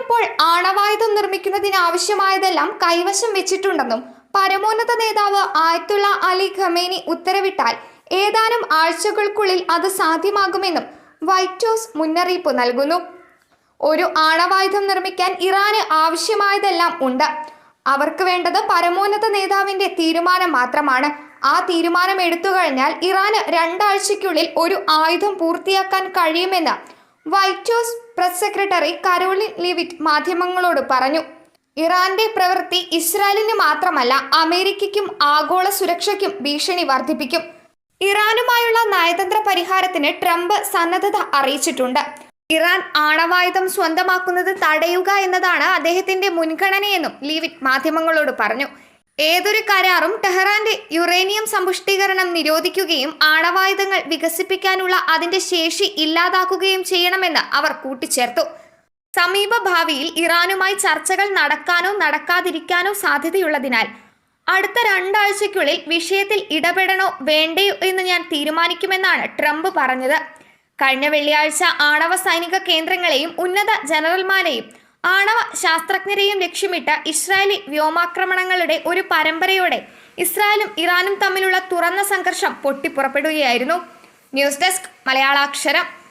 ഇപ്പോൾ ആണവായുധം നിർമ്മിക്കുന്നതിനാവശ്യമായതെല്ലാം കൈവശം വെച്ചിട്ടുണ്ടെന്നും പരമോന്നത നേതാവ് ആയത്തുള്ള അലി ഖമേനി ഉത്തരവിട്ടാൽ ഏതാനും ആഴ്ചകൾക്കുള്ളിൽ അത് സാധ്യമാകുമെന്നും വൈറ്റ് ഹൗസ് മുന്നറിയിപ്പ് നൽകുന്നു. ഒരു ആണവായുധം നിർമ്മിക്കാൻ ഇറാന് ആവശ്യമായതെല്ലാം ഉണ്ട്. അവർക്ക് വേണ്ടത് പരമോന്നത നേതാവിന്റെ തീരുമാനം മാത്രമാണ്. ആ തീരുമാനം എടുത്തു കഴിഞ്ഞാൽ ഇറാന് 2 ആഴ്ചയ്ക്കുള്ളിൽ ഒരു ആയുധം പൂർത്തിയാക്കാൻ കഴിയുമെന്ന് white house press secretary Karoline Leavitt മാധ്യമങ്ങളോട് പറഞ്ഞു. ഇറാന്റെ പ്രവൃത്തി ഇസ്രായേലിന് മാത്രമല്ല അമേരിക്കയ്ക്കും ആഗോള സുരക്ഷയ്ക്കും ഭീഷണി വർദ്ധിപ്പിക്കും. ഇറാനുമായുള്ള നയതന്ത്ര പരിഹാരത്തിന് ട്രംപ് സന്നദ്ധത അറിയിച്ചിട്ടുണ്ട്. ഇറാൻ ആണവായുധം സ്വന്തമാക്കുന്നത് തടയുക എന്നതാണ് അദ്ദേഹത്തിന്റെ മുൻഗണനയെന്നും ലീവിറ്റ് മാധ്യമങ്ങളോട് പറഞ്ഞു. ഏതൊരു കരാറും ടെഹ്റാന്റെ യുറേനിയം സമ്പുഷ്ടീകരണം നിരോധിക്കുകയും ആണവായുധങ്ങൾ വികസിപ്പിക്കാനുള്ള അതിന്റെ ശേഷി ഇല്ലാതാക്കുകയും ചെയ്യണമെന്ന് അവർ കൂട്ടിച്ചേർത്തു. സമീപ ഭാവിയിൽ ഇറാനുമായി ചർച്ചകൾ നടക്കാനോ നടക്കാതിരിക്കാനോ സാധ്യതയുള്ളതിനാൽ അടുത്ത 2 ആഴ്ചയ്ക്കുള്ളിൽ വിഷയത്തിൽ ഇടപെടണോ വേണ്ടയോ എന്ന് ഞാൻ തീരുമാനിക്കുമെന്നാണ് ട്രംപ് പറഞ്ഞത്. കഴിഞ്ഞ വെള്ളിയാഴ്ച ആണവ സൈനിക കേന്ദ്രങ്ങളെയും ഉന്നത ജനറൽമാരെയും ആണവ ശാസ്ത്രജ്ഞരെയും ലക്ഷ്യമിട്ട് ഇസ്രായേലി വ്യോമാക്രമണങ്ങളുടെ ഒരു പരമ്പരയോടെ ഇസ്രായേലും ഇറാനും തമ്മിലുള്ള തുറന്ന സംഘർഷം പൊട്ടിപ്പുറപ്പെടുകയായിരുന്നു. News desk മലയാളാക്ഷരം.